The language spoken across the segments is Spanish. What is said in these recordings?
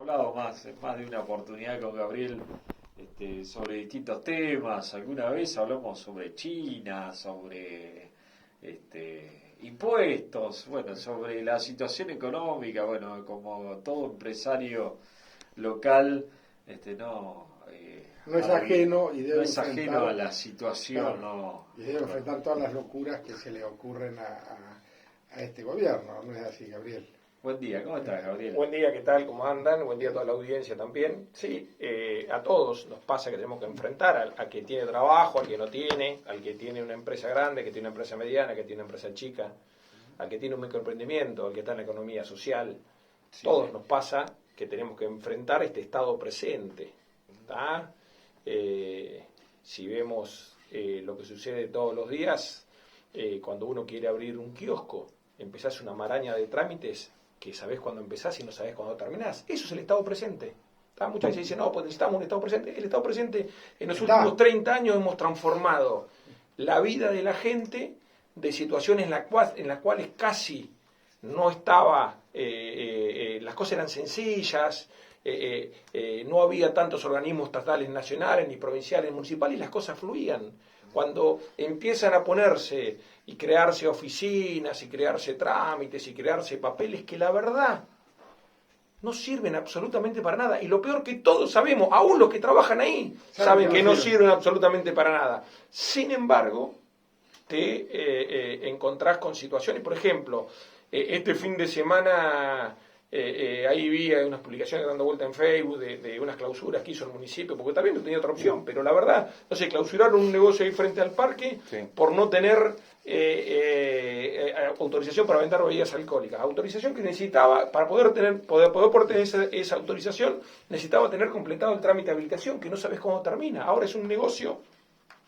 hablado en más de una oportunidad con Gabriel sobre distintos temas. Alguna vez hablamos sobre China, sobre impuestos, bueno, sobre la situación económica, bueno, como todo empresario local, no, No es ajeno y no debe es ajeno enfrentar, a la situación, claro, ¿no? y debe enfrentar todas las locuras que se le ocurren a este gobierno, ¿no es así, Gabriel? Buen día, ¿cómo estás, Gabriel? Buen día, ¿qué tal? ¿Cómo andan? Buen día a toda la audiencia también. Sí, a todos nos pasa que tenemos que enfrentar al que tiene trabajo, al que no tiene, al que tiene una empresa grande, al que tiene una empresa mediana, al que tiene una empresa chica, al que tiene un microemprendimiento, al que está en la economía social. Sí, Todos sí. nos pasa que tenemos que enfrentar este estado presente. ¿Tá? Si vemos lo que sucede todos los días, cuando uno quiere abrir un kiosco, empezás una maraña de trámites que sabés cuándo empezás y no sabés cuándo terminás. Eso es el estado presente. ¿Tá? Muchas veces dicen, no, pues necesitamos un estado presente. El estado presente, en los últimos 30 años hemos transformado la vida de la gente de situaciones en las cuales casi no estaba, las cosas eran sencillas, no había tantos organismos estatales, nacionales, ni provinciales, municipales, y las cosas fluían. Cuando empiezan a ponerse y crearse oficinas, y crearse trámites, y crearse papeles que la verdad no sirven absolutamente para nada. Y lo peor que todos sabemos, aún los que trabajan ahí, saben que no sirven absolutamente para nada. Sin embargo, te encontrás con situaciones, por ejemplo, este fin de semana ahí vi unas publicaciones dando vuelta en Facebook de unas clausuras que hizo el municipio, porque también no tenía otra opción, pero la verdad, no sé, clausuraron un negocio ahí frente al parque por no tener autorización para vender bebidas alcohólicas. Autorización que necesitaba, para poder tener esa autorización, necesitaba tener completado el trámite de habilitación, que no sabes cómo termina. Ahora es un negocio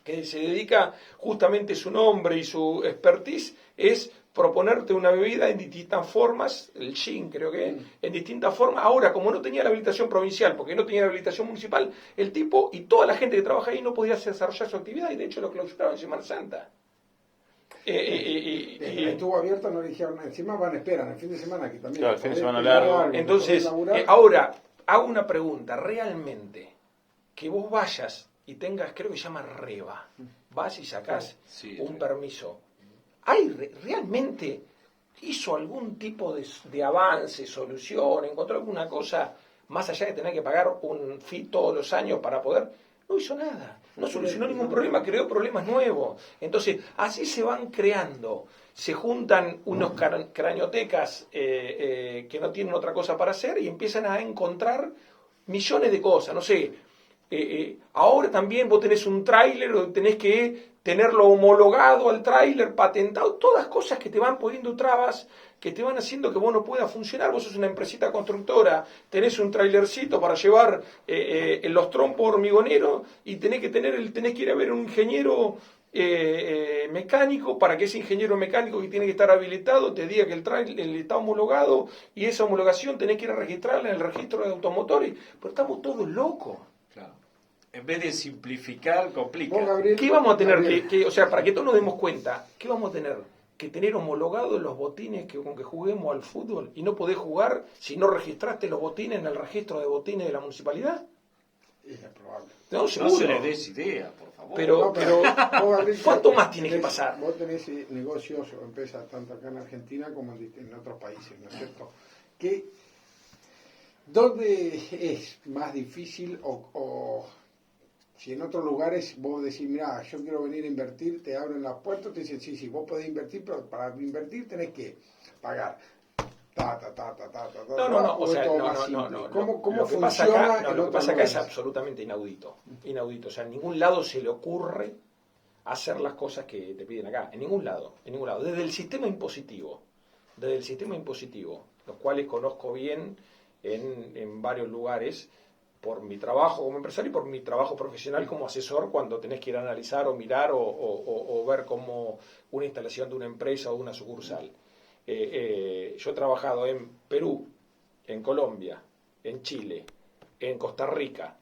que se dedica, justamente su nombre y su expertise es proponerte una bebida en distintas formas, el gin creo que, en distintas formas. Ahora, como no tenía la habilitación provincial, porque no tenía la habilitación municipal, el tipo y toda la gente que trabaja ahí no podía desarrollar su actividad, y de hecho lo clausuraron en Semana Santa. Estuvo abierto, no dijeron, encima esperan el fin de semana, que también. Claro, el fin de semana largo. Entonces, ahora, hago una pregunta, realmente, que vos vayas y tengas, creo que se llama REVA, vas y sacás un permiso. ¿Realmente hizo algún tipo de avance, solución, encontró alguna cosa más allá de tener que pagar un fee todos los años para poder? No hizo nada, no solucionó ningún problema, creó problemas nuevos. Entonces, así se van creando, se juntan unos craniotecas que no tienen otra cosa para hacer y empiezan a encontrar millones de cosas, no sé. Ahora también vos tenés un tráiler o tenés que tenerlo homologado al tráiler, patentado, todas cosas que te van poniendo trabas, que te van haciendo que vos no puedas funcionar. Vos sos una empresita constructora, tenés un trailercito para llevar los trompos hormigoneros y tenés que ir a ver un ingeniero mecánico para que ese ingeniero mecánico que tiene que estar habilitado te diga que el trailer está homologado, y esa homologación tenés que ir a registrarla en el registro de automotores. Pero estamos todos locos. Claro. En vez de simplificar, complica. ¿Qué vamos a tener o sea, para que todos nos demos cuenta, qué vamos a tener? Que tener homologados los botines con que juguemos al fútbol, y no podés jugar si no registraste los botines en el registro de botines de la municipalidad. Es probable. No se les des idea, por favor. Pero ¿cuánto más tiene que pasar? Vos tenés negocios o empresas tanto acá en Argentina como en otros países, ¿no es cierto? ¿Dónde es más difícil o si en otros lugares vos decís, mira, yo quiero venir a invertir, te abren las puertas, te dicen, sí, vos podés invertir, pero para invertir tenés que pagar. No. O sea, no. ¿Cómo funciona? Lo que pasa acá es absolutamente inaudito. O sea, en ningún lado se le ocurre hacer las cosas que te piden acá. En ningún lado. Desde el sistema impositivo, los cuales conozco bien en varios lugares, por mi trabajo como empresario y por mi trabajo profesional como asesor, cuando tenés que ir a analizar o mirar o ver cómo una instalación de una empresa o una sucursal. Yo he trabajado en Perú, en Colombia, en Chile, en Costa Rica,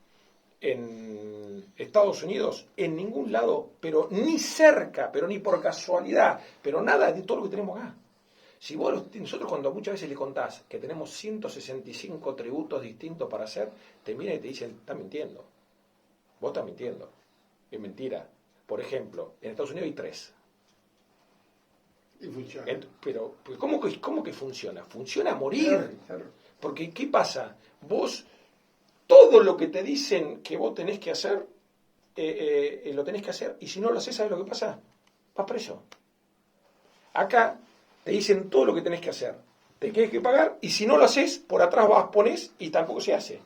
en Estados Unidos, en ningún lado, pero ni cerca, pero ni por casualidad, pero nada de todo lo que tenemos acá. Si nosotros cuando muchas veces le contás que tenemos 165 tributos distintos para hacer, te miran y te dicen, estás mintiendo. Vos estás mintiendo. Es mentira. Por ejemplo, en Estados Unidos hay 3. Y funciona. Pero, ¿cómo que funciona? Funciona a morir. Claro. Porque, ¿qué pasa? Vos, todo lo que te dicen que vos tenés que hacer, lo tenés que hacer. Y si no lo haces, ¿sabes lo que pasa? Vas preso. Acá te dicen todo lo que tenés que hacer. Te tienes que pagar y si no lo haces, por atrás ponés y tampoco se hace.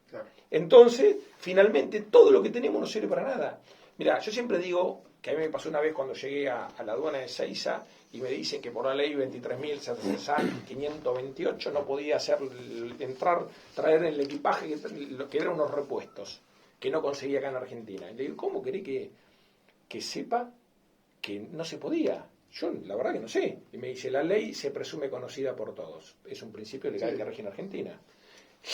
Claro. Entonces, finalmente, todo lo que tenemos no sirve para nada. Mira, yo siempre digo que a mí me pasó una vez cuando llegué a la aduana de Seiza y me dicen que por la ley 23.528 no podía traer el equipaje que eran unos repuestos que no conseguía acá en Argentina. Y le digo, ¿cómo querés que sepa que no se podía? Yo la verdad que no sé. Y me dice, la ley se presume conocida por todos. Es un principio legal que rige en Argentina.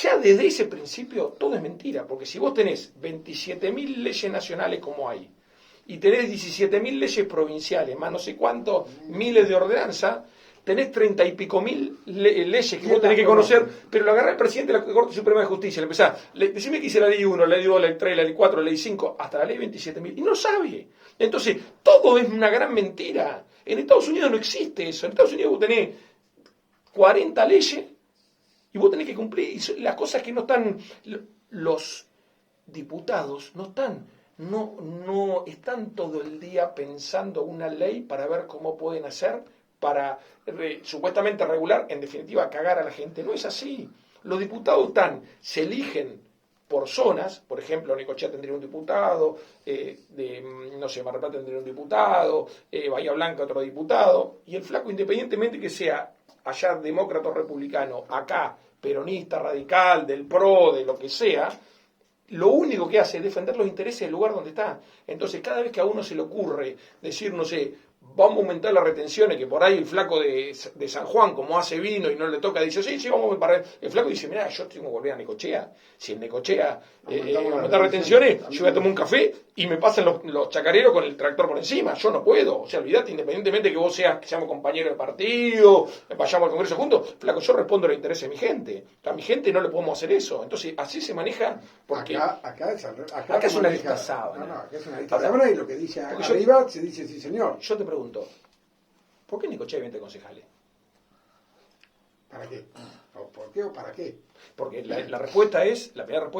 Ya desde ese principio todo es mentira, porque si vos tenés 27.000 leyes nacionales como hay, y tenés 17.000 leyes provinciales, más no sé cuántos miles de ordenanzas, tenés 30 y pico mil leyes que vos tenés que conocer, pero lo agarra el presidente de la Corte Suprema de Justicia, le empezás, decime que hice la ley 1, la ley 2, la ley 3, la ley 4, la ley 5, hasta la ley 27.000, y no sabe. Entonces, todo es una gran mentira. En Estados Unidos no existe eso. En Estados Unidos vos tenés 40 leyes y vos tenés que cumplir. Y las cosas que no están, los diputados no están todo el día pensando una ley para ver cómo pueden hacer para supuestamente regular, en definitiva, cagar a la gente. No es así. Los diputados se eligen por zonas, por ejemplo, Necochea tendría un diputado, no sé, Mar del Plata tendría un diputado, Bahía Blanca otro diputado, y el flaco, independientemente que sea allá demócrata o republicano, acá peronista, radical, del PRO, de lo que sea, lo único que hace es defender los intereses del lugar donde está. Entonces, cada vez que a uno se le ocurre decir, no sé, vamos a aumentar las retenciones, que por ahí el flaco de San Juan, como hace vino y no le toca, dice, sí, vamos a parar. El flaco dice, mirá, yo tengo que volver a Necochea. Si en Necochea aumentar retenciones, yo voy a tomar un café y me pasan los chacareros con el tractor por encima. Yo no puedo. O sea, olvidate, independientemente que que seamos compañeros de partido, vayamos al Congreso juntos, flaco, yo respondo a los intereses de mi gente. A mi gente no le podemos hacer eso. Entonces, así se maneja. Porque acá es una lista sábana. No, acá es una lista sábana y lo que dice arriba se dice sí, señor. Yo te pregunto, ¿por qué en Necochea hay 20 concejales? ¿Para qué? ¿Por qué o para qué? Porque la primera respuesta es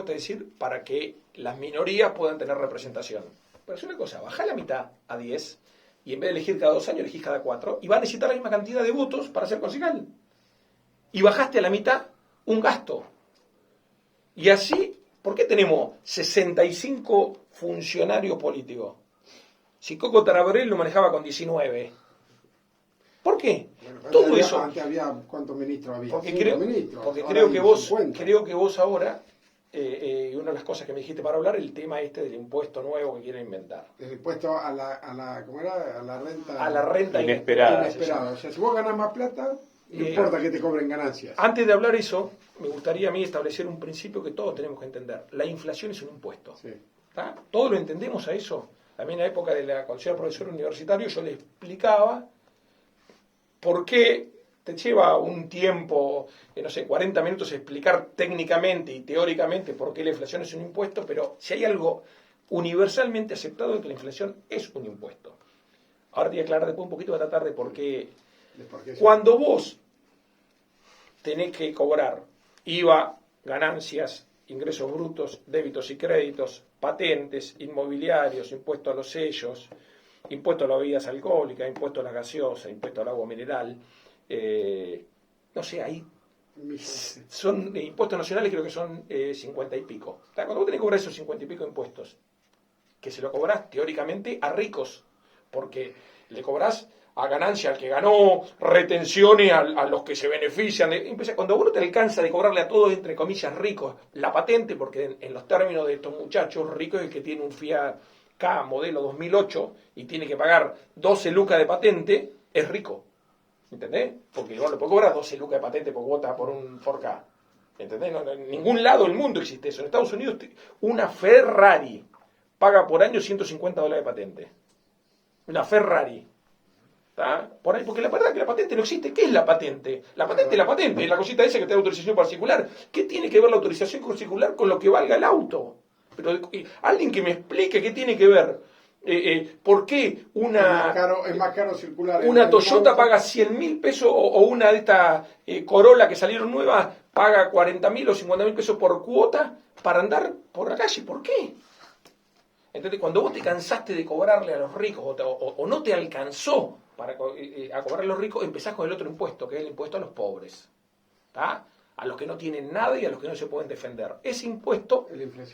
decir, para que las minorías puedan tener representación. Pero es una cosa, bajá la mitad a 10 y en vez de elegir cada 2 años, elegís cada 4 y va a necesitar la misma cantidad de votos para ser concejal. Y bajaste a la mitad un gasto. Y así, ¿por qué tenemos 65 funcionarios políticos? Si Coco Taraborrell lo manejaba con 19. ¿Por qué? Bueno, todo eso. Antes había, ¿cuántos ministros había? Porque Ahora creo que vos, 50. creo que vos ahora, una de las cosas que me dijiste para hablar, el tema del impuesto nuevo que quieren inventar. El impuesto a la ¿cómo era? A la renta inesperada. O sea, si vos ganás más plata, no importa que te cobren ganancias. Antes de hablar eso, me gustaría a mí establecer un principio que todos tenemos que entender. La inflación es un impuesto. Sí. ¿Tá? Todos lo entendemos a eso. A mí en la época cuando yo era profesor universitario, yo le explicaba por qué te lleva un tiempo, 40 minutos explicar técnicamente y teóricamente por qué la inflación es un impuesto, pero si hay algo universalmente aceptado es que la inflación es un impuesto. Ahora te voy a aclarar después un poquito, voy a tratar de por qué. Cuando vos tenés que cobrar IVA, ganancias, ingresos brutos, débitos y créditos, patentes, inmobiliarios, impuesto a los sellos, impuesto a las bebidas alcohólicas, impuesto a la gaseosa, impuesto al agua mineral, ahí son impuestos nacionales, creo que son 50 y pico. Cuando vos tenés que cobrar esos 50 y pico impuestos, que se lo cobrás teóricamente a ricos, porque le cobrás a ganancia al que ganó, retenciones a los que se benefician. Cuando uno te alcanza de cobrarle a todos, entre comillas, ricos, la patente, porque en los términos de estos muchachos, rico es el que tiene un Fiat K modelo 2008 y tiene que pagar 12 lucas de patente, es rico. ¿Entendés? Porque no le puede cobrar 12 lucas de patente porque vota por un Ford K. ¿Entendés? No, en ningún lado del mundo existe eso. En Estados Unidos una Ferrari paga por año $150 de patente. Una Ferrari. ¿tá? Por ahí, porque la verdad es que la patente no existe. ¿Qué es la patente? La patente es la patente, es la cosita esa que te da autorización particular. ¿Qué tiene que ver la autorización particular con lo que valga el auto? Pero alguien que me explique qué tiene que ver. ¿Por qué Es más caro circular. una Toyota paga 100.000 pesos o una de estas Corolla que salieron nuevas paga 40.000 o 50.000 pesos por cuota para andar por la calle? ¿Por qué? Entonces, cuando vos te cansaste de cobrarle a los ricos o no te alcanzó a cobrarle a los ricos, empezás con el otro impuesto, que es el impuesto a los pobres. ¿Tá? A los que no tienen nada y a los que no se pueden defender. Ese impuesto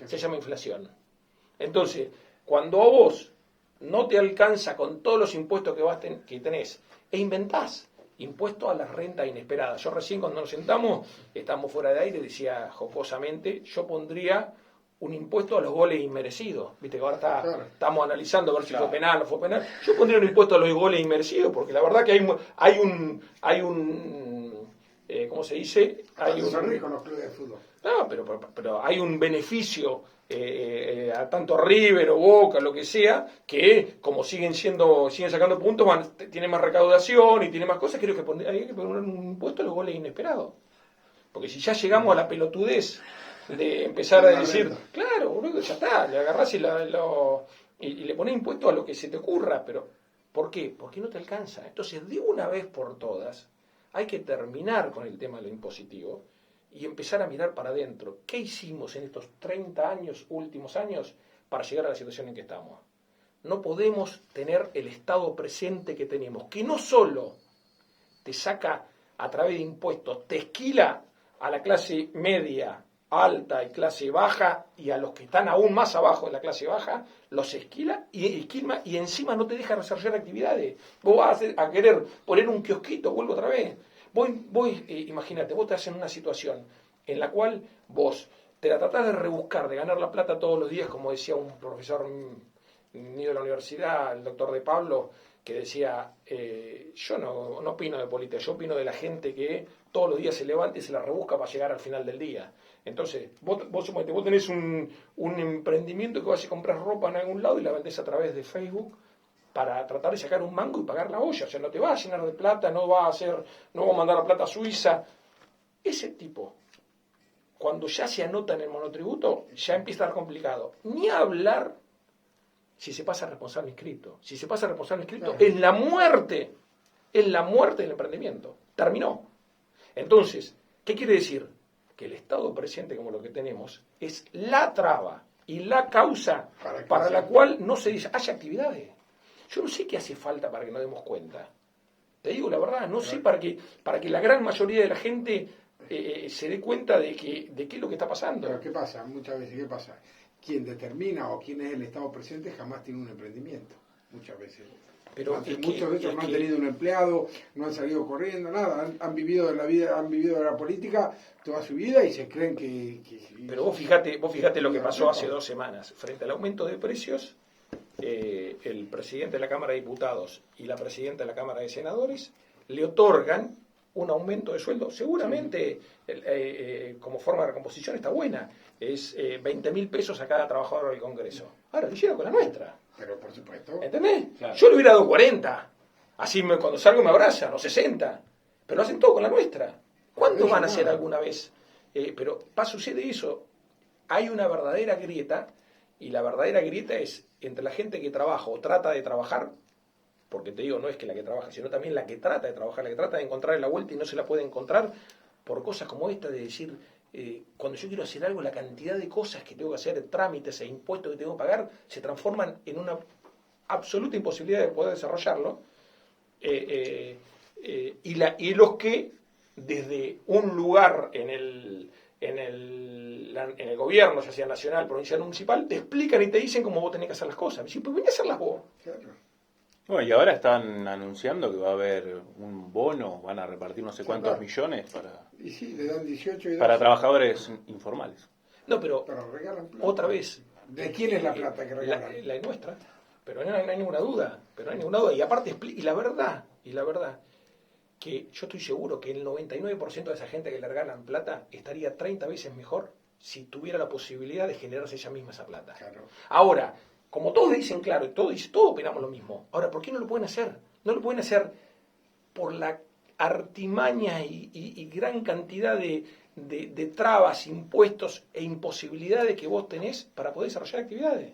se llama inflación. Entonces, cuando a vos no te alcanza con todos los impuestos que tenés e inventás impuesto a la renta inesperada. Yo recién cuando nos sentamos, estamos fuera de aire, decía jocosamente, yo pondría un impuesto a los goles inmerecidos. Viste que ahora estamos analizando a ver si fue penal o no fue penal. Yo pondría un impuesto a los goles inmerecidos, porque la verdad que hay un ¿cómo se dice? Son ricos los clubes de fútbol. No, pero hay un beneficio a tanto River o Boca, lo que sea, que como siguen sacando puntos, tienen más recaudación y tienen más cosas. Creo que hay que poner un impuesto a los goles inesperados. Porque si ya llegamos a la pelotudez de empezar a decir, claro, boludo, ya está, le agarrás y le pones impuesto a lo que se te ocurra, pero ¿por qué? Porque no te alcanza. Entonces, de una vez por todas, hay que terminar con el tema de lo impositivo y empezar a mirar para adentro. ¿Qué hicimos en estos 30 últimos años, para llegar a la situación en que estamos? No podemos tener el estado presente que tenemos, que no solo te saca a través de impuestos, te esquila a la clase media, alta y clase baja, y a los que están aún más abajo de la clase baja, los esquila y encima no te deja desarrollar actividades. Vos vas a querer poner un kiosquito, vuelvo otra vez. Imagínate, vos estás en una situación en la cual vos te la tratás de rebuscar, de ganar la plata todos los días, como decía un profesor mío de la universidad, el doctor De Pablo, que decía, yo no opino de política, yo opino de la gente que todos los días se levanta y se la rebusca para llegar al final del día. Entonces, vos tenés un emprendimiento que vas a comprar ropa en algún lado y la vendés a través de Facebook para tratar de sacar un mango y pagar la olla. O sea, no te va a llenar de plata, no va a mandar la plata a Suiza. Ese tipo, cuando ya se anota en el monotributo, ya empieza a estar complicado. Ni hablar si se pasa a responsable inscrito. Si se pasa a responsable inscrito, es la muerte del emprendimiento. Terminó. Entonces, ¿qué quiere decir? Que el estado presente como lo que tenemos es la traba y la causa para la cual no se dice, haya actividades. Yo no sé qué hace falta para que nos demos cuenta. Te digo la verdad, no sé para que la gran mayoría de la gente se dé cuenta de qué es lo que está pasando. Pero ¿qué pasa? Muchas veces, ¿qué pasa? Quien determina o quien es el estado presente jamás tiene un emprendimiento. Muchas veces. Pero muchos de ellos no han tenido un empleado, no han salido corriendo, nada, han vivido de la vida, han vivido de la política toda su vida y se creen que pero vos fijate lo que pasó hace 2 semanas. Frente al aumento de precios, el presidente de la Cámara de Diputados y la presidenta de la Cámara de Senadores le otorgan un aumento de sueldo. Seguramente, como forma de recomposición está buena. Es 20.000 pesos a cada trabajador del Congreso. Ahora, lo hicieron con la nuestra. Pero por supuesto. ¿Entendés? Claro. Yo le hubiera dado 40. Así cuando salgo me abrazan, o 60. Pero lo hacen todo con la nuestra. ¿Cuántos van a hacer alguna vez? Pero sucede eso. Hay una verdadera grieta, y la verdadera grieta es entre la gente que trabaja o trata de trabajar, porque te digo, no es que la que trabaja, sino también la que trata de trabajar, la que trata de encontrar la vuelta y no se la puede encontrar por cosas como esta de decir, cuando yo quiero hacer algo, la cantidad de cosas que tengo que hacer, trámites e impuestos que tengo que pagar, se transforman en una absoluta imposibilidad de poder desarrollarlo. Y los que desde un lugar en el gobierno, ya sea nacional, provincial o municipal, te explican y te dicen cómo vos tenés que hacer las cosas. Me dicen, pues vení a hacerlas vos. Claro. Bueno, y ahora están anunciando que va a haber un bono, van a repartir no sé cuántos millones Y sí, le dan 18 y para trabajadores informales. No, pero regalan plata. otra vez. ¿De quién es la plata que regalan? La nuestra. Pero no hay ninguna duda. Y aparte, y la verdad, que yo estoy seguro que el 99% de esa gente que le regalan plata estaría 30 veces mejor si tuviera la posibilidad de generarse ella misma esa plata. Claro. Ahora, como todos dicen claro, y todos opinamos lo mismo, ahora, ¿por qué no lo pueden hacer? no lo pueden hacer por la artimaña y gran cantidad de trabas, impuestos e imposibilidades que vos tenés para poder desarrollar actividades.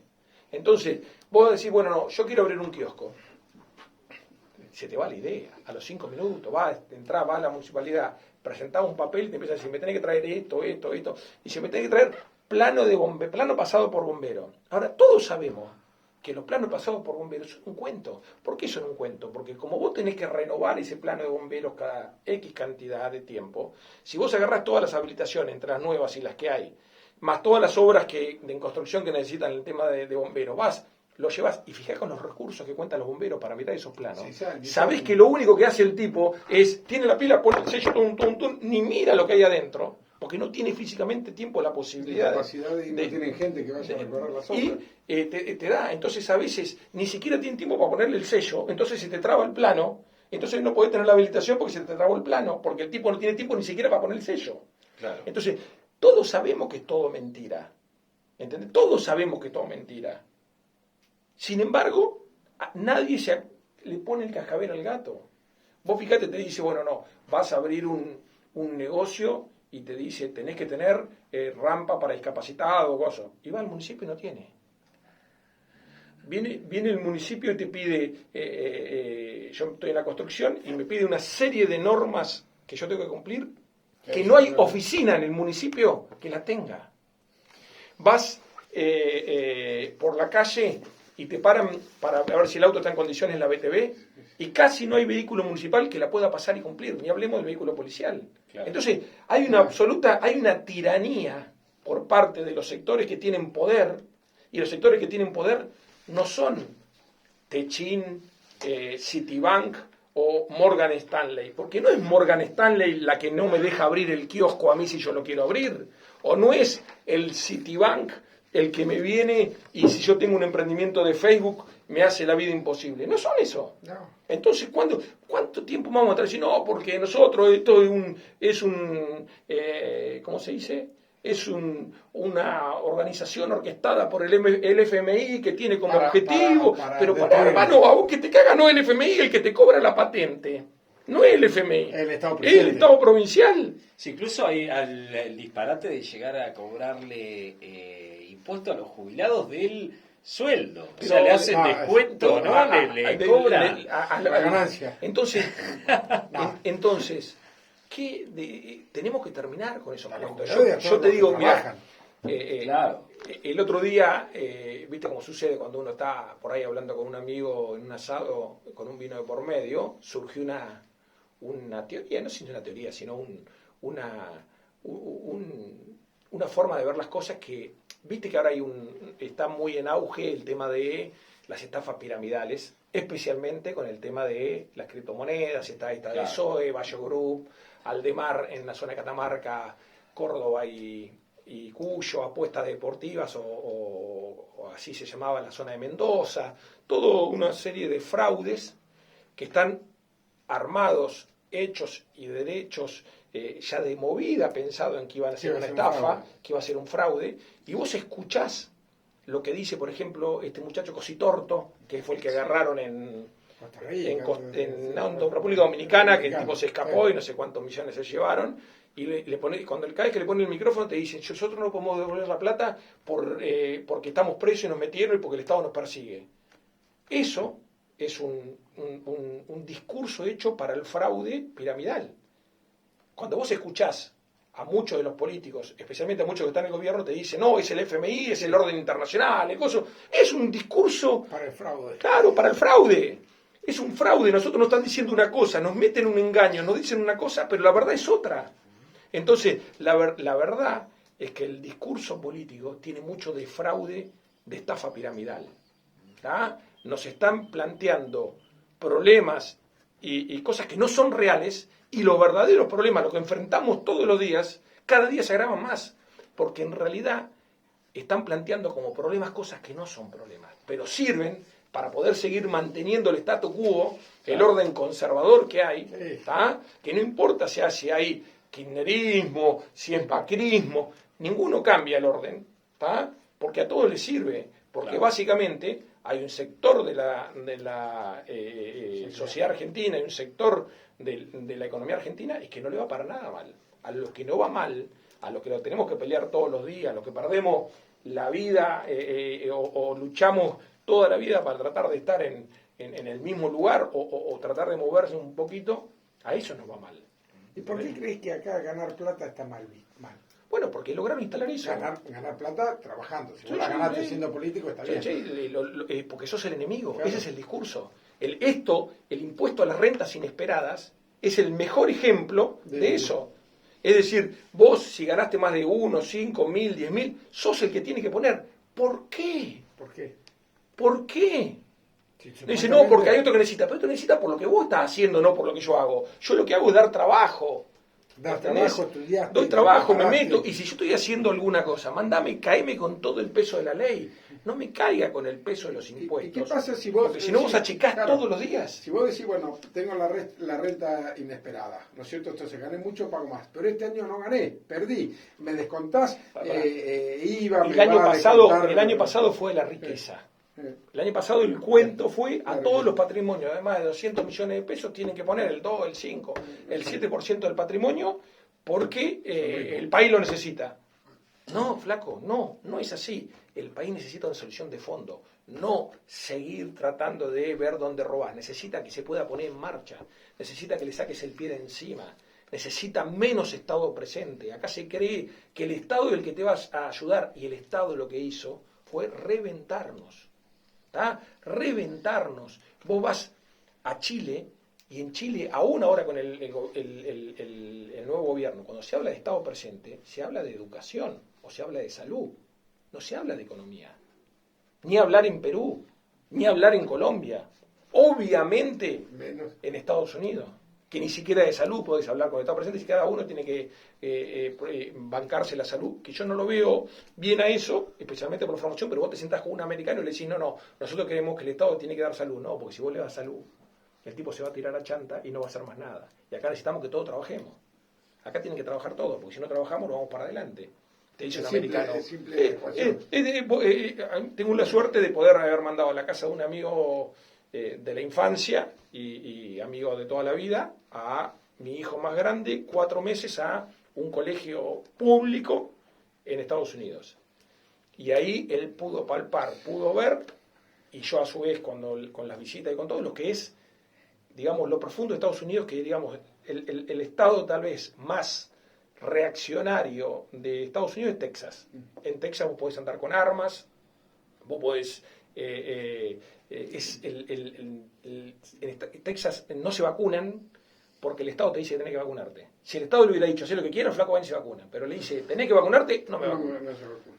Entonces, vos decís, bueno, no, yo quiero abrir un kiosco. Se te va la idea. A los 5 minutos, entrás, vas a la municipalidad, presentás un papel y te empiezan a decir, me tenés que traer esto. Y se me tenés que traer plano pasado por bombero. Ahora, todos sabemos que los planos pasados por bomberos son un cuento. ¿Por qué son un cuento? Porque como vos tenés que renovar ese plano de bomberos cada X cantidad de tiempo, si vos agarrás todas las habilitaciones, entre las nuevas y las que hay, más todas las obras en construcción que necesitan el tema de bomberos, lo llevas y fijás con los recursos que cuentan los bomberos para mirar esos planos. Sí, sabés que lo único que hace el tipo es, tiene la pila, pone el sello, ni mira lo que hay adentro, porque no tiene físicamente tiempo la posibilidad. No tienen gente que vaya a recorrer las obras. Y te da, entonces a veces ni siquiera tienen tiempo para ponerle el sello, entonces se te traba el plano, entonces no podés tener la habilitación porque se te trabó el plano, porque el tipo no tiene tiempo ni siquiera para poner el sello. Claro. Entonces, todos sabemos que es todo mentira. ¿Entendés? Todos sabemos que es todo mentira. Sin embargo, nadie le pone el cascabel al gato. Vos fíjate, te dice, bueno, no, vas a abrir un negocio y te dice, tenés que tener rampa para discapacitados o cosas. Y va al municipio y no tiene. Viene el municipio y te pide, yo estoy en la construcción y me pide una serie de normas que yo tengo que cumplir, que no hay oficina en el municipio que la tenga. Vas por la calle y te paran para ver si el auto está en condiciones en la BTV y casi no hay vehículo municipal que la pueda pasar y cumplir, ni hablemos del vehículo policial. Claro. Entonces, hay una tiranía por parte de los sectores que tienen poder, y los sectores que tienen poder no son Techin, Citibank o Morgan Stanley, porque no es Morgan Stanley la que no me deja abrir el kiosco a mí si yo lo quiero abrir, o no es el Citibank el que me viene y si yo tengo un emprendimiento de Facebook me hace la vida imposible. No son eso. No. Entonces, ¿cuánto tiempo vamos a estar diciendo? No, porque nosotros esto es un ¿cómo se dice? Es una organización orquestada por el FMI que tiene como objetivo, pero hermano, a vos que te caga no el FMI el que te cobra la patente. No es el FMI, el Estado provincial. Sí, incluso hay el disparate de llegar a cobrarle impuesto a los jubilados del sueldo. O sea, le hacen descuento, ¿no? Le cobran la ganancia. Entonces, tenemos que terminar con esos cuentos. Yo te digo, mirá, claro. El otro día, viste cómo sucede cuando uno está por ahí hablando con un amigo en un asado, con un vino de por medio, surgió una teoría, no sino una teoría, sino una forma de ver las cosas que, viste que ahora está muy en auge el tema de las estafas piramidales, especialmente con el tema de las criptomonedas, está esta de Zoe, Bayo Group, Aldemar en la zona de Catamarca, Córdoba y Cuyo, apuestas deportivas o así se llamaba la zona de Mendoza, toda una serie de fraudes que están armados, hechos y derechos ya de movida, pensado en que iban a ser una estafa, que iba a ser un fraude, y vos escuchás lo que dice, por ejemplo, este muchacho Cositorto, que fue el que agarraron en República Dominicana, que el tipo se escapó y no sé cuántos millones se llevaron, y cuando cada vez que le ponen el micrófono te dicen, nosotros no podemos devolver la plata porque estamos presos y nos metieron y porque el Estado nos persigue. Eso es un discurso hecho para el fraude piramidal. Cuando vos escuchás a muchos de los políticos, especialmente a muchos que están en el gobierno, te dicen, no, es el FMI, es el orden internacional, es un discurso para el fraude. Claro, para el fraude. Es un fraude, nosotros nos están diciendo una cosa, nos meten un engaño, nos dicen una cosa, pero la verdad es otra. Entonces, la verdad es que el discurso político tiene mucho de fraude, de estafa piramidal. ¿Tá? Nos están planteando problemas y cosas que no son reales, y los verdaderos problemas, los que enfrentamos todos los días, cada día se agravan más, porque en realidad están planteando como problemas cosas que no son problemas, pero sirven para poder seguir manteniendo el statu quo, el orden conservador que hay, ¿tá? Que no importa si hay kirchnerismo, si es macrismo, ninguno cambia el orden, ¿tá? Porque a todos les sirve, porque básicamente hay un sector de la sociedad argentina, hay un sector de la economía argentina, es que no le va para nada mal. A los que no va mal, a los que lo tenemos que pelear todos los días, a los que perdemos la vida o luchamos toda la vida para tratar de estar en el mismo lugar o tratar de moverse un poquito, a eso nos va mal. ¿Y por qué crees que acá ganar plata está mal? Bueno, porque lograron instalar eso. Ganar plata trabajando. Si Sí, vos la sí, ganaste sí. siendo político, está bien. Porque sos el enemigo. Claro. Ese es el discurso. El impuesto a las rentas inesperadas, es el mejor ejemplo de eso. Es decir, vos si ganaste más de 1, 5, 1000, 10.000, sos el que tiene que poner. ¿Por qué? ¿Por qué? ¿Por qué? Sí, Dice, no, porque hay otro que necesita. Pero otro necesita por lo que vos estás haciendo, no por lo que yo hago. Yo lo que hago es dar trabajo. Dar trabajo, estudiar. Doy trabajo, me meto. Y si yo estoy haciendo alguna cosa, caeme con todo el peso de la ley. No me caiga con el peso de los impuestos. ¿Y qué pasa si vos... Porque si no vos achicás todos los días. Si vos decís, bueno, tengo la renta inesperada, ¿no es cierto? Entonces gané mucho, pago más. Pero este año no gané, perdí. Me descontás IVA, el año pasado fue la riqueza. El año pasado el cuento fue a todos los patrimonios, además de 200 millones de pesos, tienen que poner el 2, el 5, el 7% del patrimonio porque el país lo necesita. No, flaco, no es así. El país necesita una solución de fondo, no seguir tratando de ver dónde robas. Necesita que se pueda poner en marcha, necesita que le saques el pie de encima, necesita menos Estado presente. Acá se cree que el Estado es el que te va a ayudar y el Estado lo que hizo fue reventarnos. ¿Tá? Reventarnos. Vos vas a Chile y en Chile, aún ahora con el nuevo gobierno, cuando se habla de Estado presente, se habla de educación o se habla de salud, no se habla de economía. Ni hablar en Perú, ni hablar en Colombia, obviamente en Estados Unidos, que ni siquiera de salud podés hablar con el Estado presente, si cada uno tiene que bancarse la salud, que yo no lo veo bien a eso, especialmente por la formación, pero vos te sentás con un americano y le decís, no, nosotros queremos que el Estado tiene que dar salud. No, porque si vos le das salud, el tipo se va a tirar a chanta y no va a hacer más nada. Y acá necesitamos que todos trabajemos. Acá tienen que trabajar todos, porque si no trabajamos no vamos para adelante. Te dice un americano. Tengo la suerte de poder haber mandado a la casa de un amigo de la infancia y amigo de toda la vida a mi hijo más grande 4 meses a un colegio público en Estados Unidos. Y ahí él pudo palpar, pudo ver, y yo a su vez con las visitas y con todo lo que es, digamos, lo profundo de Estados Unidos, que digamos el estado tal vez más reaccionario de Estados Unidos es Texas. En Texas vos podés andar con armas, vos podés... en Texas no se vacunan porque el Estado te dice que tenés que vacunarte. Si el Estado le hubiera dicho, haz lo que quieras, flaco, va y se vacuna. Pero le dice, tenés que vacunarte, no me vacuno.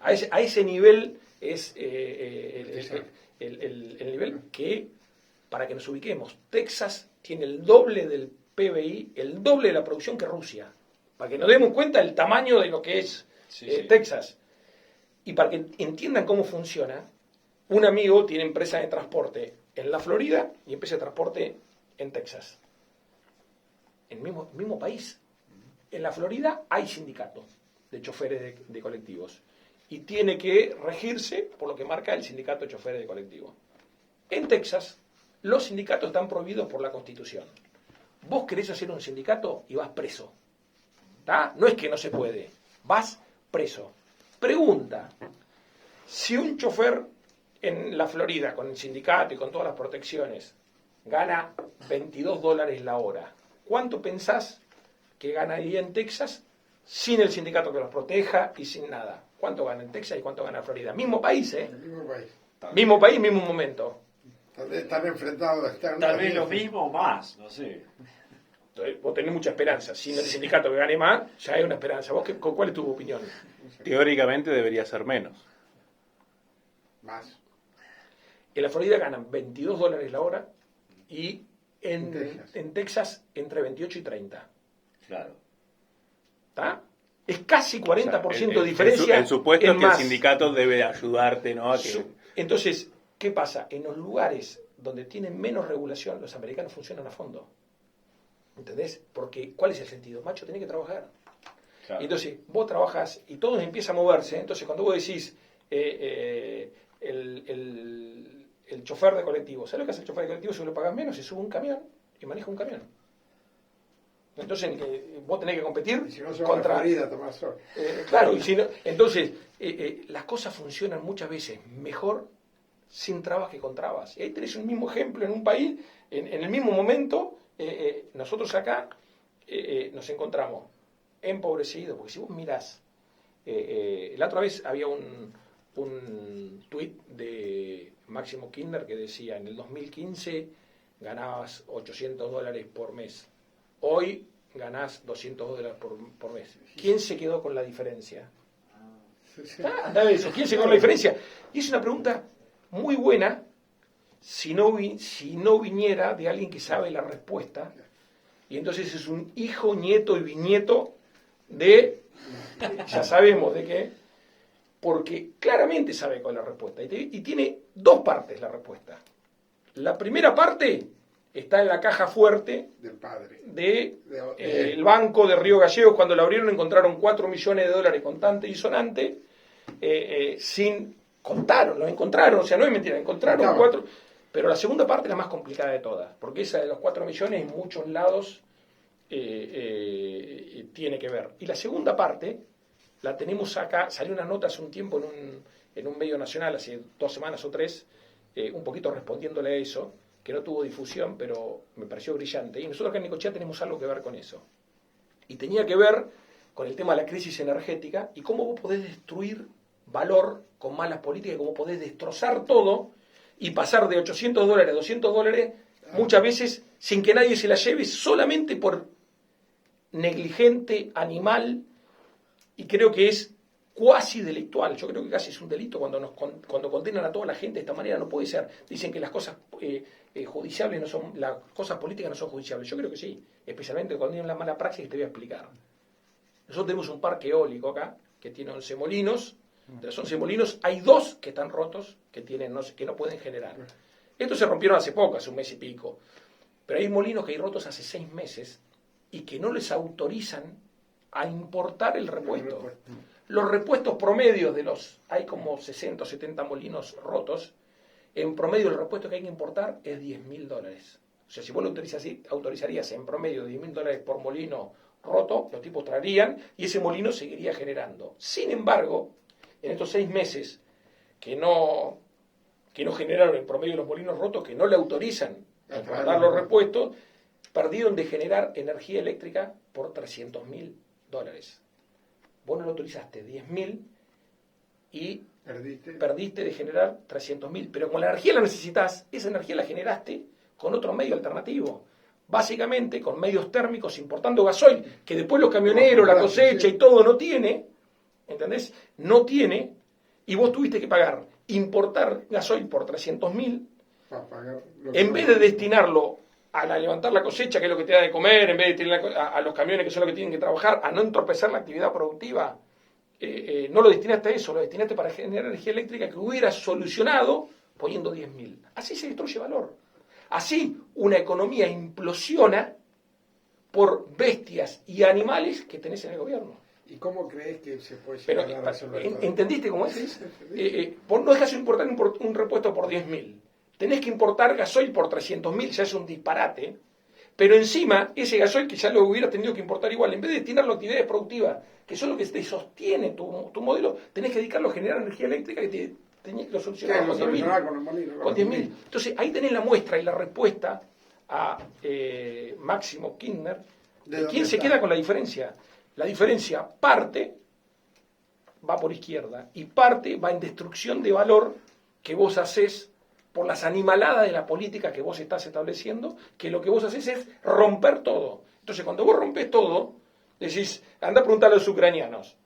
A ese nivel es el nivel que, para que nos ubiquemos, Texas tiene el doble del PBI, el doble de la producción que Rusia. Para que nos demos cuenta del tamaño de lo que es Texas. Y para que entiendan cómo funciona, un amigo tiene empresa de transporte en la Florida y empresa de transporte en Texas. En el mismo país. En la Florida hay sindicato de choferes de colectivos y tiene que regirse por lo que marca el sindicato de choferes de colectivos. En Texas, los sindicatos están prohibidos por la Constitución. Vos querés hacer un sindicato y vas preso. ¿Tá? No es que no se puede, vas preso. Pregunta, si un chofer en la Florida, con el sindicato y con todas las protecciones, gana $22 la hora, ¿cuánto pensás que ganaría en Texas sin el sindicato que los proteja y sin nada? ¿Cuánto gana en Texas y cuánto gana en Florida? Mismo país, ¿eh? Mismo país. Mismo país, mismo momento. Están enfrentados. Tal vez lo mismo o más, no sé. Entonces, vos tenés mucha esperanza. Sin el sindicato que gane más, ya hay una esperanza. ¿Vos cuál es tu opinión? Teóricamente debería ser menos. Más. En la Florida ganan $22 la hora y en Texas entre 28 y 30. Claro. ¿Está? Es casi 40% O sea, de diferencia. El supuesto en es que más. el sindicato debe ayudarte, ¿no? Entonces, ¿qué pasa? En los lugares donde tienen menos regulación, los americanos funcionan a fondo. ¿Entendés? Porque, ¿cuál es el sentido? Macho, tenés que trabajar. Claro. Entonces, vos trabajas y todo empieza a moverse. Entonces, cuando vos decís el el chofer de colectivo. ¿Sabes lo que hace el chofer de colectivo si le pagas menos? Se sube un camión y maneja un camión. Entonces vos tenés que competir y si no se va contra... a la Florida a tomar sol. Claro, y si no, entonces las cosas funcionan muchas veces mejor sin trabas que con trabas. Y ahí tenés un mismo ejemplo en un país, en el mismo momento, nosotros acá nos encontramos empobrecidos, porque si vos mirás, la otra vez había un tuit de Máximo Kirchner que decía, en el 2015 ganabas $800 por mes, hoy ganás $200 por mes. ¿Quién se quedó con la diferencia? Anda eso, ¿quién se quedó con la diferencia? Y es una pregunta muy buena si no viniera de alguien que sabe la respuesta, y entonces es un hijo, nieto y bisnieto de, ya sabemos de qué, porque claramente sabe cuál es la respuesta, y tiene dos partes la respuesta. La primera parte está en la caja fuerte del padre el banco de Río Gallegos. Cuando lo abrieron encontraron $4 millones contante y sonante, lo encontraron, o sea, no es mentira, encontraron 4, pero la segunda parte es la más complicada de todas, porque esa de los 4 millones en muchos lados tiene que ver. Y la segunda parte la tenemos acá, salió una nota hace un tiempo en un medio nacional, hace 2 semanas o 3, un poquito respondiéndole a eso, que no tuvo difusión, pero me pareció brillante. Y nosotros acá en Necochea tenemos algo que ver con eso. Y tenía que ver con el tema de la crisis energética y cómo vos podés destruir valor con malas políticas, cómo podés destrozar todo y pasar de $800 a $200 muchas veces sin que nadie se la lleve, solamente por negligente, animal, y creo que es cuasi delictual. Yo creo que casi es un delito cuando condenan a toda la gente de esta manera. No puede ser. Dicen que las cosas judiciables no son, las cosas políticas no son judiciables. Yo creo que sí, especialmente cuando tienen la mala praxis que te voy a explicar. Nosotros tenemos un parque eólico acá que tiene 11 molinos. De los 11 molinos hay 2 que están rotos, que no pueden generar. Estos se rompieron hace poco, hace un mes y pico. Pero hay molinos que hay rotos hace 6 meses y que no les autorizan a importar el repuesto. Los repuestos promedios hay como 60 o 70 molinos rotos, en promedio el repuesto que hay que importar es $10.000. O sea, si vos lo autorizarías en promedio $10.000 por molino roto, los tipos traerían y ese molino seguiría generando. Sin embargo, en estos 6 meses que no generaron en promedio los molinos rotos, que no le autorizan a importar los repuestos, perdieron de generar energía eléctrica por $300.000. Vos no lo autorizaste 10.000 y perdiste de generar 300.000. Pero como la energía la necesitas, esa energía la generaste con otro medio alternativo. Básicamente con medios térmicos, importando gasoil, que después los camioneros, la cosecha y todo no tiene, ¿entendés? No tiene, y vos tuviste que importar gasoil por 300.000, en vez de destinarlo a levantar la cosecha, que es lo que te da de comer, en vez de tirar a los camiones, que son los que tienen que trabajar, a no entorpecer la actividad productiva, no lo destinaste a eso, lo destinaste para generar energía eléctrica que hubiera solucionado poniendo 10.000. Así se destruye valor. Así una economía implosiona por bestias y animales que tenés en el gobierno. ¿Y cómo crees que se puede llegar a resolver todo? ¿Entendiste cómo es? Vos no dejas importar un repuesto por 10.000. Tenés que importar gasoil por 300.000, ya es un disparate. Pero encima, ese gasoil que ya lo hubieras tenido que importar igual, en vez de destinarlo a actividades productivas, que son lo que te sostiene tu modelo, tenés que dedicarlo a generar energía eléctrica que lo solucionaba con 10.000. Entonces, ahí tenés la muestra y la respuesta a Máximo Kirchner. ¿Quién se queda con la diferencia? La diferencia parte va por izquierda y parte va en destrucción de valor que vos hacés por las animaladas de la política que vos estás estableciendo, que lo que vos haces es romper todo. Entonces, cuando vos rompes todo, decís, anda a preguntarle a los ucranianos,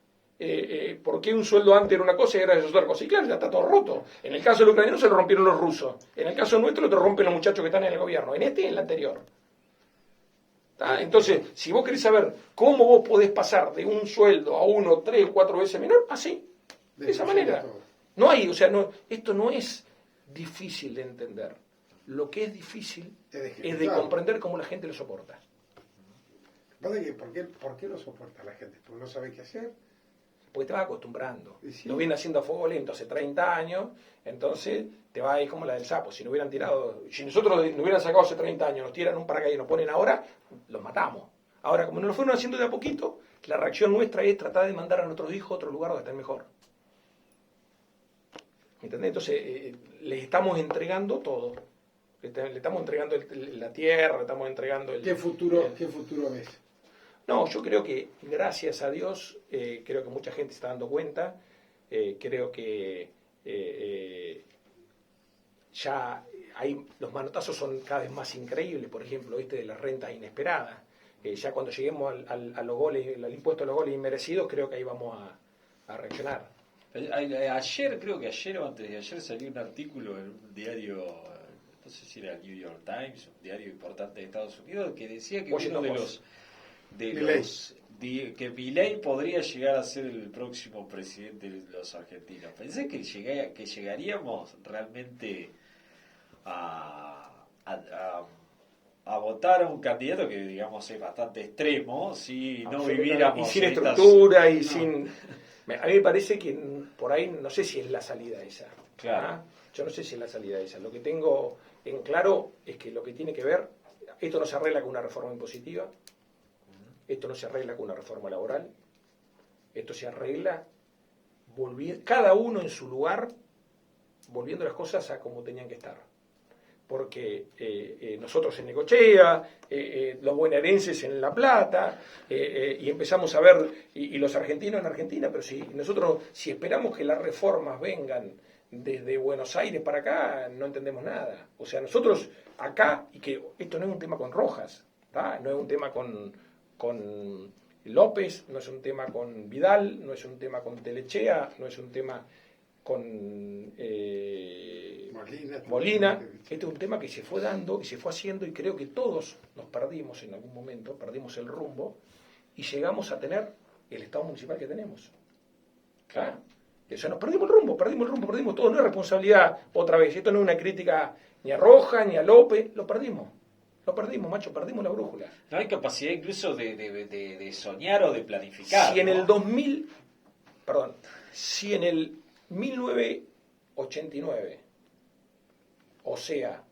¿por qué un sueldo antes era una cosa y ahora es otra cosa? Y claro, ya está todo roto. En el caso del ucraniano se lo rompieron los rusos. En el caso nuestro lo rompen los muchachos que están en el gobierno, en este y en el anterior. Entonces, si vos querés saber cómo vos podés pasar de un sueldo a 1, 3, 4 veces menor, así, de esa manera. No hay, esto no es difícil de entender. Lo que es difícil es de comprender cómo la gente lo soporta. ¿Por qué lo soporta la gente? ¿Porque no sabe qué hacer? porque te vas acostumbrando. Sí. Lo vienen haciendo a fuego lento hace 30 años, entonces te va a ir como la del sapo. Si no hubieran tirado, si nosotros nos hubieran sacado hace 30 años, nos tiran un paracaídas y nos ponen ahora, los matamos. Ahora, como nos lo fueron haciendo de a poquito, la reacción nuestra es tratar de mandar a nuestros hijos a otro lugar donde estén mejor. ¿Entendés? Entonces, les estamos entregando todo. Le estamos entregando la tierra, le estamos entregando el... ¿Qué futuro ves? No, yo creo que, gracias a Dios, creo que mucha gente se está dando cuenta, creo que ya los manotazos son cada vez más increíbles, por ejemplo, de las rentas inesperadas. Ya cuando lleguemos a los goles, al impuesto a los goles inmerecidos, creo que ahí vamos a reaccionar. Ayer, creo que ayer o antes de ayer, salió un artículo en un diario, no sé si era el New York Times, un diario importante de Estados Unidos, que decía que uno que Milei podría llegar a ser el próximo presidente de los argentinos. Pensé que llegaríamos realmente a votar a un candidato que, digamos, es bastante extremo, si no viviéramos y sin en estructura y sin... A mí me parece que por ahí no sé si es la salida esa. Claro. Yo no sé si es la salida esa. Lo que tengo en claro es que lo que tiene que ver, esto no se arregla con una reforma impositiva, esto no se arregla con una reforma laboral, esto se arregla cada uno en su lugar, volviendo las cosas a como tenían que estar. Porque nosotros en Necochea, los bonaerenses en La Plata, y empezamos a ver, y los argentinos en Argentina, pero si esperamos que las reformas vengan desde Buenos Aires para acá, no entendemos nada. O sea, nosotros acá, y que esto no es un tema con Rojas, ¿tá? No es un tema con López, no es un tema con Vidal, no es un tema con Telechea, no es un tema con Molina. Este es un tema que se fue dando y se fue haciendo, y creo que todos nos perdimos en algún momento, perdimos el rumbo y llegamos a tener el Estado municipal que tenemos. Claro. O sea, nos perdimos el rumbo todo. No es responsabilidad, otra vez, esto no es una crítica ni a Rojas ni a López, lo perdimos, macho, perdimos la brújula. No hay capacidad incluso de soñar o de planificar. Si en el 1989, o sea,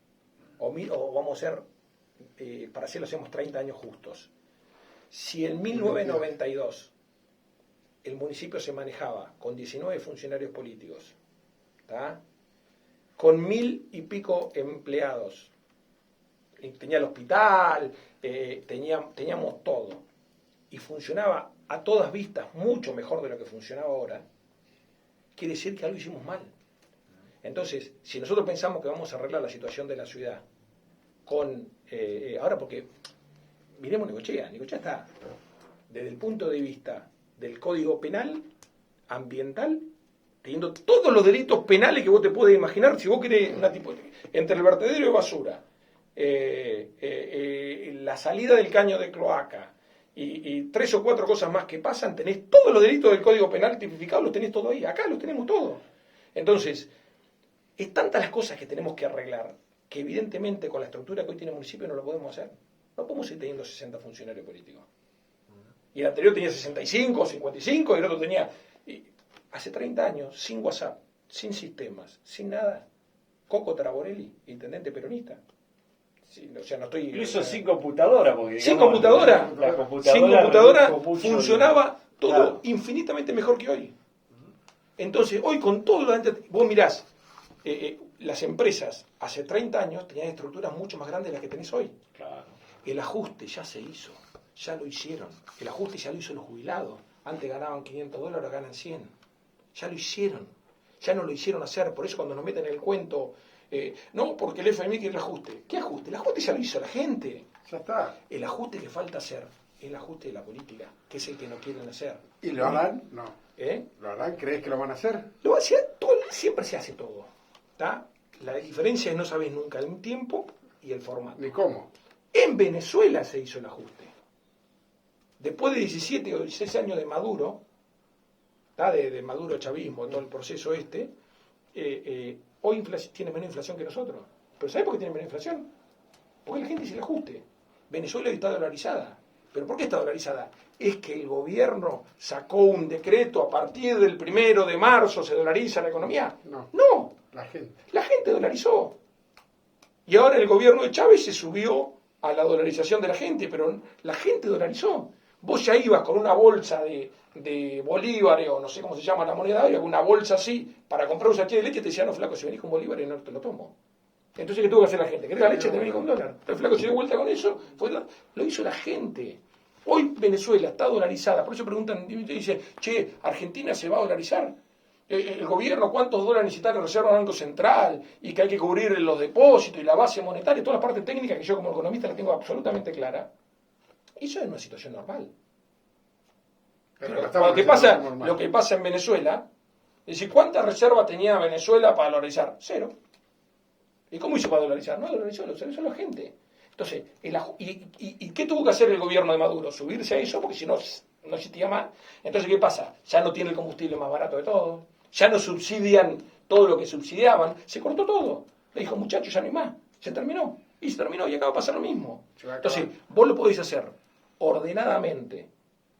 o vamos a hacer, para hacerlo hacemos 30 años justos, si en 1992 el municipio se manejaba con 19 funcionarios políticos, ¿tá? Con 1000 y pico empleados, tenía el hospital, teníamos todo, y funcionaba a todas vistas mucho mejor de lo que funcionaba ahora, quiere decir que algo hicimos mal. Entonces, si nosotros pensamos que vamos a arreglar la situación de la ciudad con... ahora, porque miremos Necochea está, desde el punto de vista del Código Penal, ambiental, teniendo todos los delitos penales que vos te puedes imaginar, si vos querés entre el vertedero de basura, la salida del caño de cloaca, y 3 o 4 cosas más que pasan, tenés todos los delitos del Código Penal tipificados, los tenés todo ahí, acá los tenemos todos. Entonces, es tantas las cosas que tenemos que arreglar, que evidentemente con la estructura que hoy tiene el municipio no lo podemos hacer. No podemos ir teniendo 60 funcionarios políticos. Y el anterior tenía 65, 55, y el otro tenía... hace 30 años, sin WhatsApp, sin sistemas, sin nada. Coco Traborelli, intendente peronista. Sí, o sea, no estoy... Incluso sin computadora. Porque, sin digamos, computadora. Sin computadora funcionaba todo claro, infinitamente mejor que hoy. Entonces, hoy con todo lo vos mirás, las empresas hace 30 años tenían estructuras mucho más grandes de las que tenés hoy. Claro. El ajuste ya se hizo, ya lo hicieron. El ajuste ya lo hizo los jubilados. Antes ganaban $500, ahora ganan 100. Ya lo hicieron. Ya no lo hicieron hacer. Por eso cuando nos meten en el cuento, no, porque el FMI quiere el ajuste. ¿Qué ajuste? El ajuste ya lo hizo la gente. Ya está. El ajuste que falta hacer es el ajuste de la política, que es el que no quieren hacer. ¿Y lo harán? No. ¿Eh? ¿Lo harán? ¿Crees que lo van a hacer? Lo va a hacer siempre se hace todo. ¿Tá? La diferencia es no sabés nunca el tiempo y el formato. ¿Ni cómo? En Venezuela se hizo el ajuste. Después de 17 o 16 años de Maduro, ¿tá? de Maduro chavismo, todo el proceso hoy tiene menos inflación que nosotros. ¿Pero sabés por qué tiene menos inflación? Porque la gente hizo el ajuste. Venezuela hoy está dolarizada. ¿Pero por qué está dolarizada? es que el gobierno sacó un decreto a partir del 1 de marzo se dolariza la economía. No. La gente dolarizó. Y ahora el gobierno de Chávez se subió a la dolarización de la gente, pero la gente dolarizó. Vos ya ibas con una bolsa de bolívares, o no sé cómo se llama la moneda, una bolsa así, para comprar un sachet de leche, te decía, no, flaco, si venís con bolívares no te lo tomo. Entonces, ¿qué tuvo que hacer la gente? ¿Querés la leche? Te venís con dólar. El flaco se dio vuelta con eso, lo hizo la gente. Hoy Venezuela está dolarizada, por eso preguntan, dicen, che, ¿Argentina se va a dolarizar? El gobierno, ¿cuántos dólares necesita la Reserva del Banco Central? Y que hay que cubrir los depósitos y la base monetaria, todas las partes técnicas que yo como economista la tengo absolutamente clara. Eso es una situación normal. Pero lo que pasa en Venezuela, es decir, ¿cuánta reserva tenía Venezuela para dolarizar? 0. ¿Y cómo hizo para dolarizar? No dolarizó, lo dolarizó la gente. Entonces, ¿y qué tuvo que hacer el gobierno de Maduro? Subirse a eso, porque si no, no existía más. Entonces, ¿qué pasa? Ya no tiene el combustible más barato de todo, ya no subsidian todo lo que subsidiaban, se cortó todo. Le dijo, muchachos, ya no hay más, se terminó. Y se terminó y acaba de pasar lo mismo. Entonces, vos lo podéis hacer ordenadamente,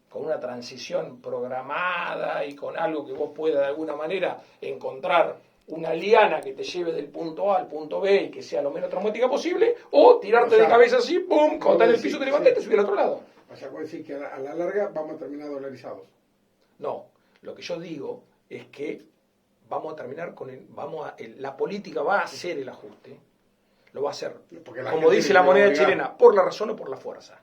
con una transición programada y con algo que vos puedas de alguna manera encontrar una liana que te lleve del punto A al punto B y que sea lo menos traumática posible, o tirarte de cabeza así, pum, cortar el piso, te levantas y te subís al otro lado. O sea, puedes decir que a la larga vamos a terminar dolarizados. No, lo que yo digo es que vamos a terminar con la política va a hacer el ajuste, lo va a hacer, como dice la moneda chilena, por la razón o por la fuerza.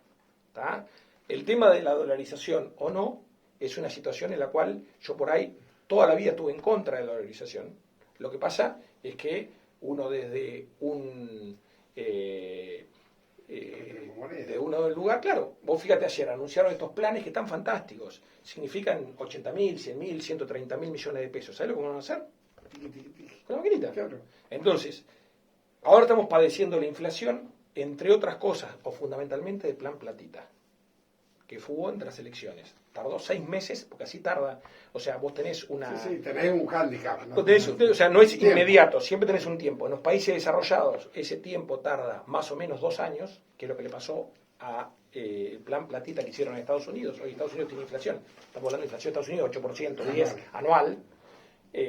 ¿Tá? El tema de la dolarización o no es una situación en la cual yo por ahí toda la vida estuve en contra de la dolarización. Lo que pasa es que uno desde de uno del lugar, claro, vos fíjate ayer, anunciaron estos planes que están fantásticos, significan 80.000, 100.000, 130.000 millones de pesos. ¿Sabés lo que van a hacer? Con la maquinita. Claro. Entonces, ahora estamos padeciendo la inflación, entre otras cosas, o fundamentalmente del plan Platita, que fugó entre las elecciones. Tardó 6 meses, porque así tarda. O sea, vos tenés una... Sí, tenés un hándicap. ¿No? O sea, no es inmediato, siempre tenés un tiempo. En los países desarrollados, ese tiempo tarda más o menos 2 años, que es lo que le pasó a el plan Platita que hicieron en Estados Unidos. Hoy Estados Unidos tiene inflación. Estamos hablando de inflación de Estados Unidos, 8%, 10% anual.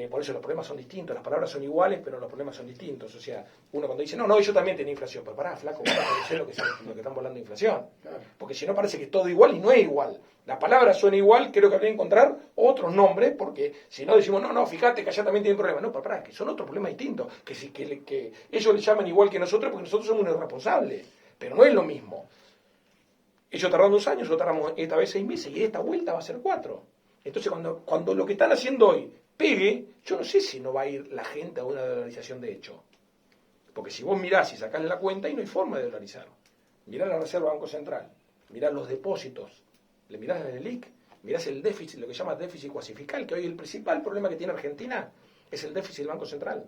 Por eso los problemas son distintos, las palabras son iguales, pero los problemas son distintos. O sea, uno cuando dice, no, yo también tenía inflación, pero pará, flaco, vos no lo que estamos hablando de inflación. Porque si no parece que es todo igual y no es igual. La palabra suena igual, creo que habría que encontrar otros nombres, porque si no decimos, no, fíjate que allá también tienen problemas. No, pero pará, que son otros problemas distintos, que ellos le llaman igual que nosotros, porque nosotros somos unos responsables, pero no es lo mismo. Ellos tardaron 2 años, nosotros tardamos esta vez 6 meses, y esta vuelta va a ser 4. Entonces, cuando lo que están haciendo hoy pegue, yo no sé si no va a ir la gente a una dolarización de hecho. Porque si vos mirás y sacás la cuenta, y no hay forma de dolarizar. Mirá la Reserva Banco Central, mirá los depósitos, le mirás el ELIC, mirás el déficit, lo que se llama déficit cuasi fiscal, que hoy el principal problema que tiene Argentina es el déficit del Banco Central.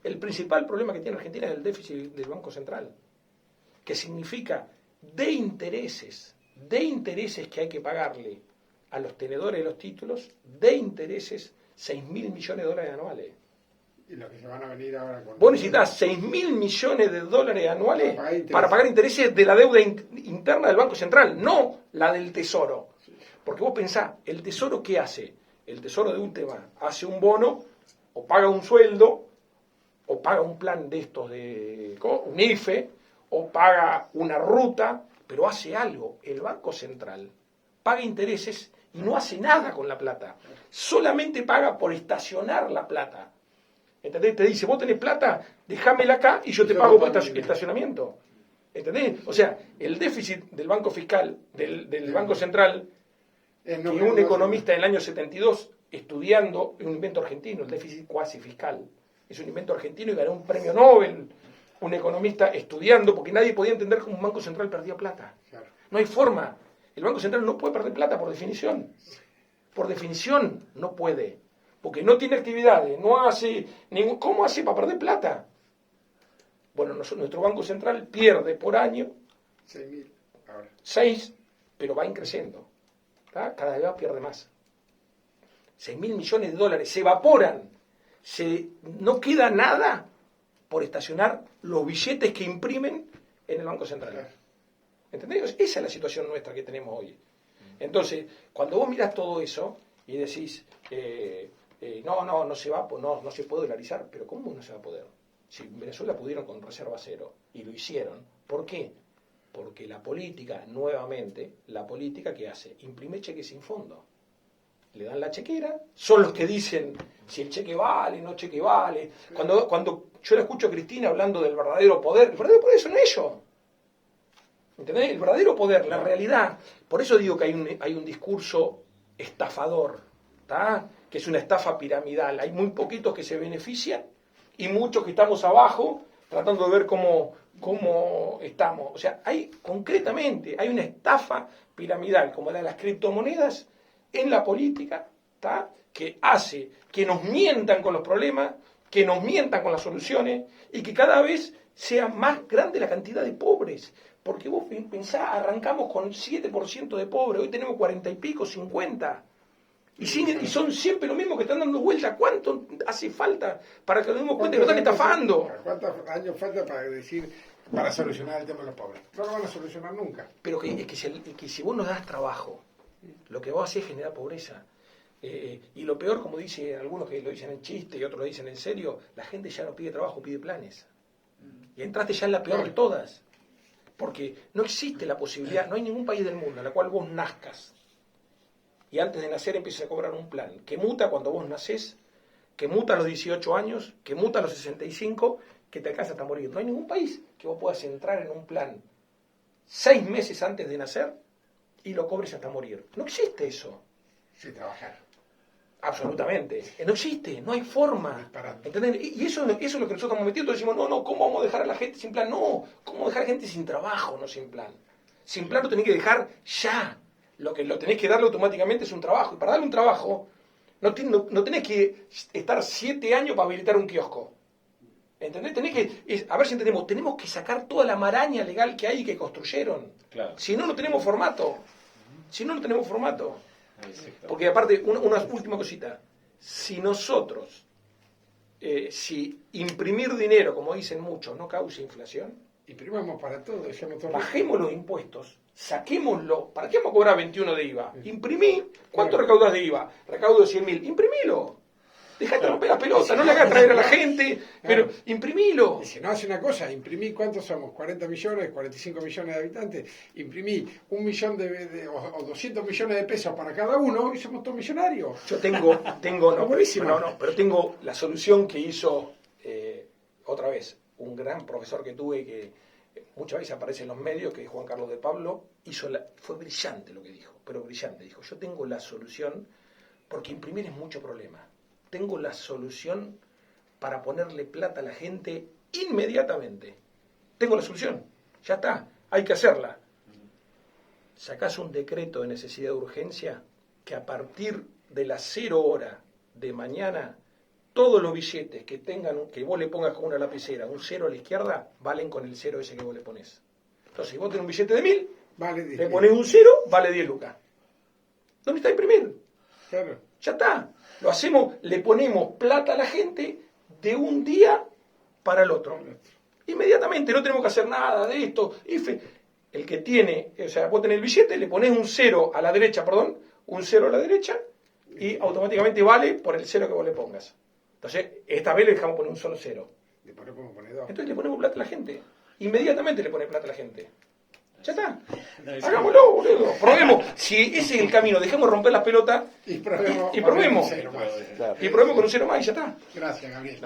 El principal problema que tiene Argentina es el déficit del Banco Central, que significa de intereses que hay que pagarle a los tenedores de los títulos, de intereses 6.000 millones de dólares anuales. Y los que se van a venir ahora con... Vos necesitas 6.000 millones de dólares anuales para pagar intereses de la deuda interna del Banco Central, no la del Tesoro. Porque vos pensás, ¿el Tesoro qué hace? El Tesoro de un tema hace un bono, o paga un sueldo, o paga un plan de estos de un IFE, o paga una ruta, pero hace algo. El Banco Central paga intereses y no hace nada con la plata. Solamente paga por estacionar la plata. ¿Entendés? Te dice, vos tenés plata, déjamela acá y yo te pago por estacionamiento. ¿Entendés? O sea, el déficit del Banco Fiscal, del Banco Central, que un economista en el año 72, estudiando, es un invento argentino, el déficit cuasi fiscal. Es un invento argentino y ganó un premio Nobel, un economista estudiando, porque nadie podía entender cómo un Banco Central perdía plata. No hay forma. El Banco Central no puede perder plata por definición. Por definición no puede. Porque no tiene actividades, no hace ningún... ¿Cómo hace para perder plata? Bueno, nuestro Banco Central pierde por año 6.000 ahora. 6, pero va increciendo. ¿Tá? Cada vez pierde más. 6.000 millones de dólares se evaporan. No queda nada por estacionar los billetes que imprimen en el Banco Central. ¿Entendés? Esa es la situación nuestra que tenemos hoy. Entonces, cuando vos mirás todo eso y decís, no se va, no se puede dolarizar, pero ¿cómo no se va a poder? Si en Venezuela pudieron con reserva cero y lo hicieron, ¿por qué? Porque la política, nuevamente, la política que hace, imprime cheques sin fondo. Le dan la chequera, son los que dicen si el cheque vale, no cheque vale. Cuando yo la escucho a Cristina hablando del verdadero poder, el verdadero poder son ellos. ¿Entendés? El verdadero poder, la realidad. Por eso digo que hay un discurso estafador, ¿tá? Que es una estafa piramidal. Hay muy poquitos que se benefician y muchos que estamos abajo tratando de ver cómo estamos. O sea, concretamente hay una estafa piramidal, como la de las criptomonedas, en la política, ¿tá? Que hace que nos mientan con los problemas, que nos mientan con las soluciones y que cada vez sea más grande la cantidad de pobres. Porque vos pensás, arrancamos con 7% de pobres, hoy tenemos 40 y pico, 50. Y son siempre los mismos que están dando vuelta. ¿Cuánto hace falta para que nos demos cuenta que nos están estafando? ¿Cuántos años falta para solucionar el tema de los pobres? No lo van a solucionar nunca. Pero que si vos nos das trabajo, lo que vos haces es generar pobreza. Y lo peor, como dicen algunos que lo dicen en chiste y otros lo dicen en serio, la gente ya no pide trabajo, pide planes. Y entraste ya en la peor de todas. Porque no existe la posibilidad, no hay ningún país del mundo en el cual vos nazcas y antes de nacer empieces a cobrar un plan que muta cuando vos nacés, que muta a los 18 años, que muta a los 65, que te alcanza hasta morir. No hay ningún país que vos puedas entrar en un plan 6 meses antes de nacer y lo cobres hasta morir. No existe eso. Sí, trabajar. Absolutamente. No existe, no hay forma. ¿Entendés? Y eso es lo que nosotros estamos metiendo. Decimos, no, ¿cómo vamos a dejar a la gente sin plan? No, ¿cómo dejar a la gente sin trabajo, no sin plan? Sin plan lo tenés que dejar ya. Lo que lo tenés que darle automáticamente es un trabajo. Y para darle un trabajo, no tenés que estar 7 años para habilitar un kiosco. ¿Entendés? A ver si entendemos, tenemos que sacar toda la maraña legal que hay y que construyeron. Claro. Si no tenemos formato. Porque aparte, una última cosita, si nosotros, si imprimir dinero, como dicen muchos, no causa inflación, imprimamos para todo, bajemos los impuestos, saquémoslo. ¿Para qué vamos a cobrar 21 de IVA? Imprimí. ¿Cuánto recaudas de IVA? Recaudo 100.000. Imprimilo. Dejate romper las pelotas, no le hagas traer a la gente, pero imprimilo. Y si no hace una cosa, imprimí, ¿cuántos somos? 40 millones, 45 millones de habitantes, imprimí 1 millón o 200 millones de pesos para cada uno y somos todos millonarios. Yo pero tengo la solución que hizo, otra vez, un gran profesor que tuve que muchas veces aparece en los medios, que es Juan Carlos de Pablo, fue brillante lo que dijo, pero brillante, dijo, yo tengo la solución, porque imprimir es mucho problema. Tengo la solución para ponerle plata a la gente inmediatamente. Tengo la solución. Ya está. Hay que hacerla. Sacás un decreto de necesidad de urgencia que a partir de las 0 horas de mañana, todos los billetes que vos le pongas con una lapicera, un 0 a la izquierda, valen con el 0 ese que vos le ponés. Entonces, si vos tenés un billete de 1.000, vale 10, le ponés un 0, vale 10 lucas. ¿Dónde está imprimir? Claro. Ya está. Lo hacemos, le ponemos plata a la gente de un día para el otro. Inmediatamente, no tenemos que hacer nada de esto. El que tiene, o sea, vos tenés el billete, le ponés un 0 a la derecha, y automáticamente vale por el 0 que vos le pongas. Entonces, esta vez le dejamos poner un solo 0. Después le podemos poner 2. Entonces le ponemos plata a la gente. Inmediatamente le pone plata a la gente. Ya está. Hagámoslo, boludo. Probemos. Si ese es el camino, dejemos romper las pelotas y probemos. Y probemos con un 0 más y ya está. Gracias, Gabriel.